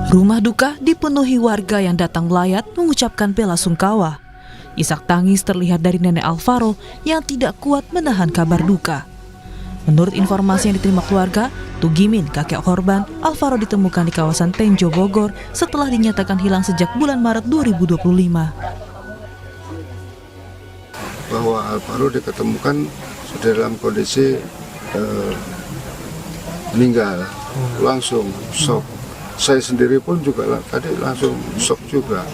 Rumah duka dipenuhi warga yang datang melayat mengucapkan bela sungkawa. Isak tangis terlihat dari nenek Alvaro yang tidak kuat menahan kabar duka. Menurut informasi yang diterima keluarga, Tugimin, kakek korban, Alvaro ditemukan di kawasan Tenjo, Bogor setelah dinyatakan hilang sejak bulan Maret 2025. Bahwa Alvaro diketemukan sudah dalam kondisi meninggal, langsung shock. Saya sendiri pun juga tadi langsung shock juga.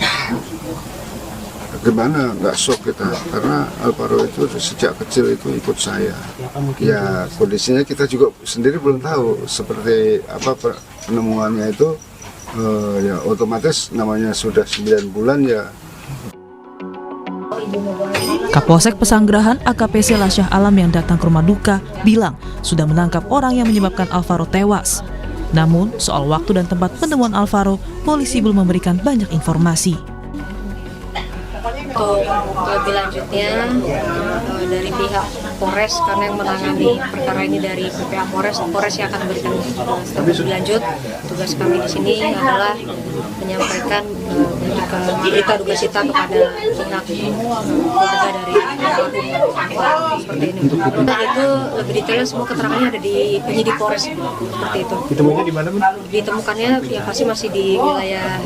Gimana nggak shock kita? Karena Alvaro itu sejak kecil itu ikut saya. Ya kondisinya kita juga sendiri belum tahu seperti apa penemuannya itu. Ya otomatis namanya sudah 9 bulan ya. Kapolsek Pesanggerahan AKP Lasyah Alam yang datang ke rumah duka bilang sudah menangkap orang yang menyebabkan Alvaro tewas. Namun, soal waktu dan tempat penemuan Alvaro, polisi belum memberikan banyak informasi. Untuk lebih lanjutnya dari pihak Polres, karena yang menangani perkara ini dari pihak Polres yang akan memberikan lebih lanjut. Tugas kami di sini adalah menyampaikan berita duka cita kepada pihak keluarga dari almarhum seperti ini. Nah, itu lebih detailnya semua keterangannya ada di penyidik Polres seperti itu. Ditemukannya di mana, Bu? Ditemukannya ya pasti masih di wilayah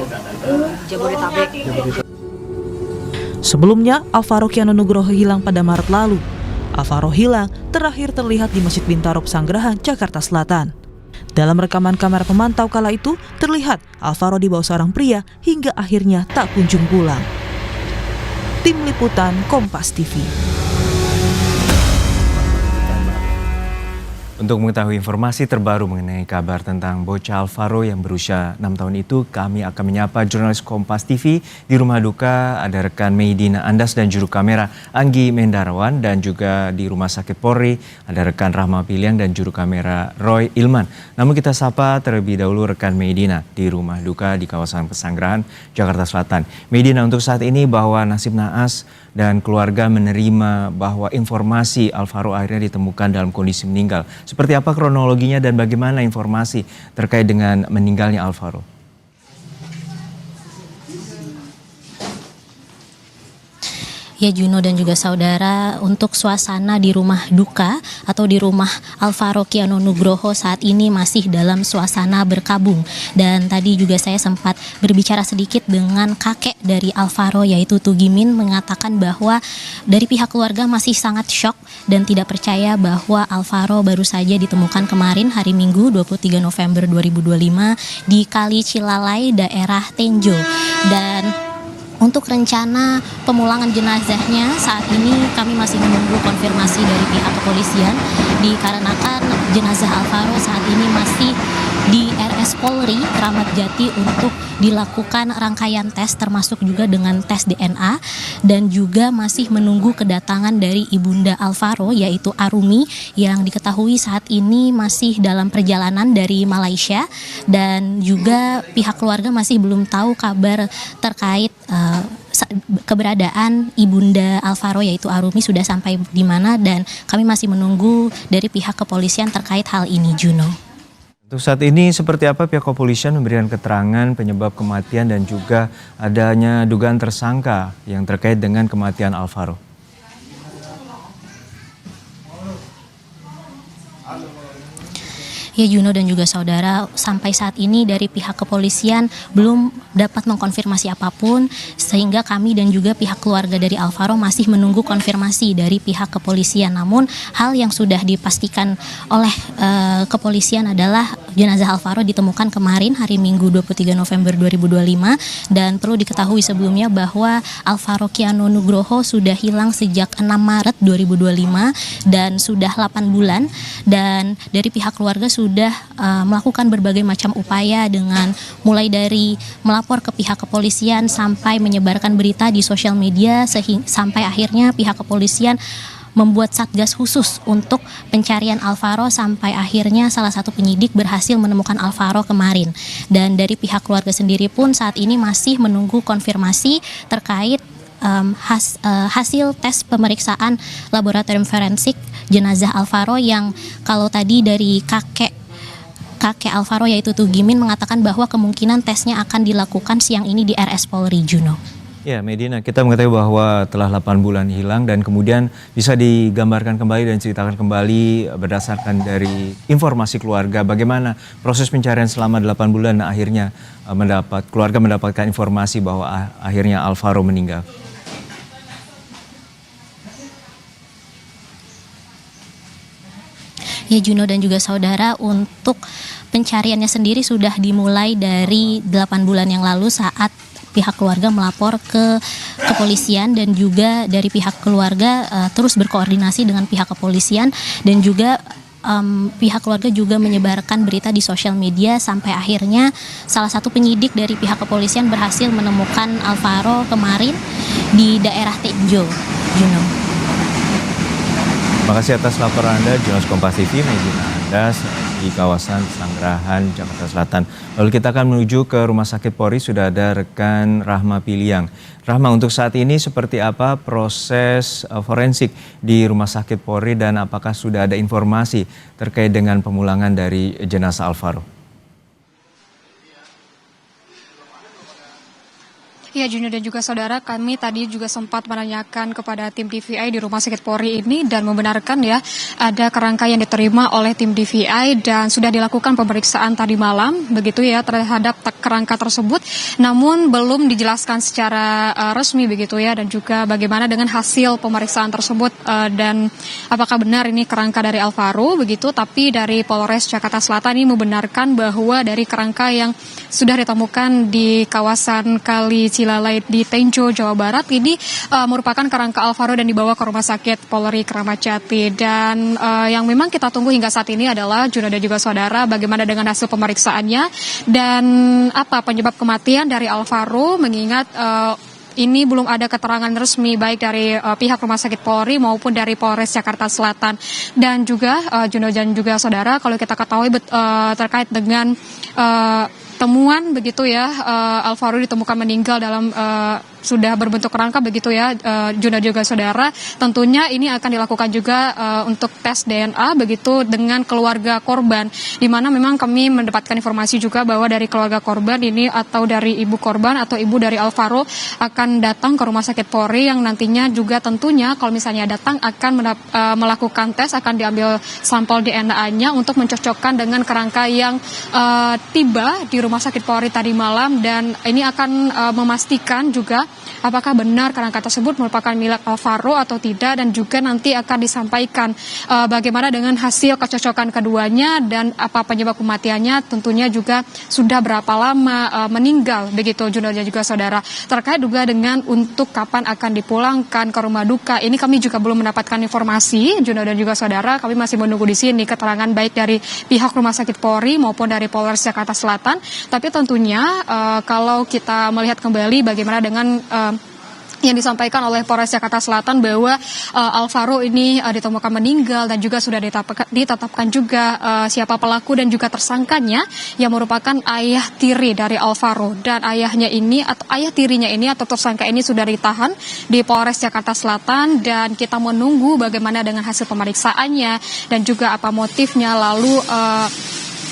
Jabodetabek. Sebelumnya, Alvaro Kiano Nugroho hilang pada Maret lalu. Alvaro hilang terakhir terlihat di Masjid Bintaro Pesanggerahan, Jakarta Selatan. Dalam rekaman kamera pemantau kala itu, terlihat Alvaro dibawa seorang pria hingga akhirnya tak kunjung pulang. Tim Liputan Kompas TV. Untuk mengetahui informasi terbaru mengenai kabar tentang bocah Alvaro yang berusia 6 tahun itu, kami akan menyapa jurnalis Kompas TV di rumah duka. Ada rekan Meidina Andas dan juru kamera Anggi Mendarawan, dan juga di Rumah Sakit Polri ada rekan Rahma Piliang dan juru kamera Roy Ilman. Namun kita sapa terlebih dahulu rekan Meidina di rumah duka di kawasan Pesanggerahan, Jakarta Selatan. Meidina, untuk saat ini bahwa nasib naas dan keluarga menerima bahwa informasi Alvaro akhirnya ditemukan dalam kondisi meninggal. Seperti apa kronologinya dan bagaimana informasi terkait dengan meninggalnya Alvaro? Ya Juno dan juga saudara, untuk suasana di rumah duka atau di rumah Alvaro Kiano Nugroho saat ini masih dalam suasana berkabung. Dan tadi juga saya sempat berbicara sedikit dengan kakek dari Alvaro, yaitu Tugimin, mengatakan bahwa dari pihak keluarga masih sangat syok dan tidak percaya bahwa Alvaro baru saja ditemukan kemarin hari Minggu 23 November 2025 di Kali Cilalai, daerah Tenjo. Dan untuk rencana pemulangan jenazahnya saat ini kami masih menunggu konfirmasi dari pihak kepolisian, dikarenakan jenazah Alvaro saat ini masih di RS Polri Kramat Jati untuk dilakukan rangkaian tes, termasuk juga dengan tes DNA, dan juga masih menunggu kedatangan dari ibunda Alvaro yaitu Arumi yang diketahui saat ini masih dalam perjalanan dari Malaysia, dan juga pihak keluarga masih belum tahu kabar terkait keberadaan ibunda Alvaro yaitu Arumi sudah sampai di mana, dan kami masih menunggu dari pihak kepolisian terkait hal ini, Juno. Untuk saat ini seperti apa pihak kepolisian memberikan keterangan penyebab kematian dan juga adanya dugaan tersangka yang terkait dengan kematian Alvaro? Ya Juno dan juga saudara, sampai saat ini dari pihak kepolisian belum dapat mengkonfirmasi apapun, sehingga kami dan juga pihak keluarga dari Alvaro masih menunggu konfirmasi dari pihak kepolisian. Namun hal yang sudah dipastikan oleh kepolisian adalah jenazah Alvaro ditemukan kemarin hari Minggu 23 November 2025, dan perlu diketahui sebelumnya bahwa Alvaro Kiano Nugroho sudah hilang sejak 6 Maret 2025 dan sudah 8 bulan, dan dari pihak keluarga sudah melakukan berbagai macam upaya dengan mulai dari melapor ke pihak kepolisian sampai menyebarkan berita di sosial media, sampai akhirnya pihak kepolisian membuat satgas khusus untuk pencarian Alvaro, sampai akhirnya salah satu penyidik berhasil menemukan Alvaro kemarin. Dan dari pihak keluarga sendiri pun saat ini masih menunggu konfirmasi terkait hasil tes pemeriksaan laboratorium forensik jenazah Alvaro, yang kalau tadi dari kakek kakek Alvaro yaitu Tugimin mengatakan bahwa kemungkinan tesnya akan dilakukan siang ini di RS Polri, Juno. Ya, Medina, kita mengetahui bahwa telah 8 bulan hilang dan kemudian bisa digambarkan kembali dan ceritakan kembali berdasarkan dari informasi keluarga bagaimana proses pencarian selama 8 bulan dan akhirnya keluarga mendapatkan informasi bahwa akhirnya Alvaro meninggal. Ya, Juno dan juga saudara, untuk pencariannya sendiri sudah dimulai dari 8 bulan yang lalu saat pihak keluarga melapor ke kepolisian dan juga dari pihak keluarga terus berkoordinasi dengan pihak kepolisian dan juga pihak keluarga juga menyebarkan berita di sosial media sampai akhirnya salah satu penyidik dari pihak kepolisian berhasil menemukan Alvaro kemarin di daerah Tenjo, Juno. Terima kasih atas laporan Anda, Jurnalis Kompas TV, Medina Andas di kawasan Pesanggerahan, Jakarta Selatan. Lalu kita akan menuju ke Rumah Sakit Polri, sudah ada rekan Rahma Piliang. Rahma, untuk saat ini seperti apa proses forensik di Rumah Sakit Polri dan apakah sudah ada informasi terkait dengan pemulangan dari jenazah Alvaro? Ya, Junior dan juga saudara, kami tadi juga sempat menanyakan kepada tim DVI di Rumah Sakit Polri ini dan membenarkan ya ada kerangka yang diterima oleh tim DVI dan sudah dilakukan pemeriksaan tadi malam begitu ya terhadap kerangka tersebut, namun belum dijelaskan secara resmi begitu ya, dan juga bagaimana dengan hasil pemeriksaan tersebut dan apakah benar ini kerangka dari Alvaro begitu. Tapi dari Polres Jakarta Selatan ini membenarkan bahwa dari kerangka yang sudah ditemukan di kawasan Kali Cilalai di Tenjo, Jawa Barat ini merupakan kerangka Alvaro dan dibawa ke Rumah Sakit Polri Kramat Jati. Dan yang memang kita tunggu hingga saat ini adalah Juno dan juga saudara bagaimana dengan hasil pemeriksaannya dan apa penyebab kematian dari Alvaro, mengingat ini belum ada keterangan resmi baik dari pihak Rumah Sakit Polri maupun dari Polres Jakarta Selatan. Dan juga Juno dan juga saudara, kalau kita ketahui terkait dengan temuan begitu ya, Alvaro ditemukan meninggal dalam sudah berbentuk kerangka begitu ya, Juno juga saudara. Tentunya ini akan dilakukan juga untuk tes DNA begitu dengan keluarga korban, di mana memang kami mendapatkan informasi juga bahwa dari keluarga korban ini atau dari ibu korban atau ibu dari Alvaro akan datang ke Rumah Sakit Polri yang nantinya juga tentunya kalau misalnya datang akan melakukan tes, akan diambil sampel DNA-nya untuk mencocokkan dengan kerangka yang tiba di Rumah Sakit Polri tadi malam, dan ini akan memastikan juga apakah benar kerangka tersebut merupakan milik Alvaro atau tidak, dan juga nanti akan disampaikan bagaimana dengan hasil kecocokan keduanya dan apa penyebab kematiannya, tentunya juga sudah berapa lama meninggal begitu Juno dan juga saudara. Terkait juga dengan untuk kapan akan dipulangkan ke rumah duka, ini kami juga belum mendapatkan informasi Juno dan juga saudara. Kami masih menunggu di sini keterangan baik dari pihak Rumah Sakit Polri maupun dari Polres Jakarta Selatan. Tapi tentunya kalau kita melihat kembali bagaimana dengan yang disampaikan oleh Polres Jakarta Selatan bahwa Alvaro ini ditemukan meninggal dan juga sudah ditetapkan juga siapa pelaku dan juga tersangkanya yang merupakan ayah tiri dari Alvaro, dan ayahnya ini atau ayah tirinya ini atau tersangka ini sudah ditahan di Polres Jakarta Selatan, dan kita menunggu bagaimana dengan hasil pemeriksaannya dan juga apa motifnya, lalu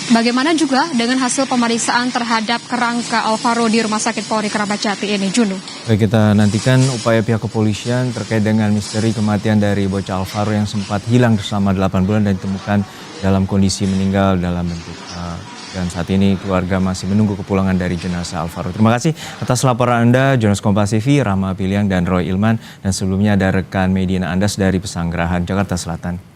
bagaimana juga dengan hasil pemeriksaan terhadap kerangka Alvaro di Rumah Sakit Polri Kramat Jati ini, Juno. Baik, kita nantikan upaya pihak kepolisian terkait dengan misteri kematian dari bocah Alvaro yang sempat hilang selama 8 bulan dan ditemukan dalam kondisi meninggal dalam bentuk dan saat ini keluarga masih menunggu kepulangan dari jenazah Alvaro. Terima kasih atas laporan Anda, Jurnalis Kompas TV, Rahma Piliang dan Roy Ilman, dan sebelumnya ada rekan Medina Andas dari Pesanggerahan, Jakarta Selatan.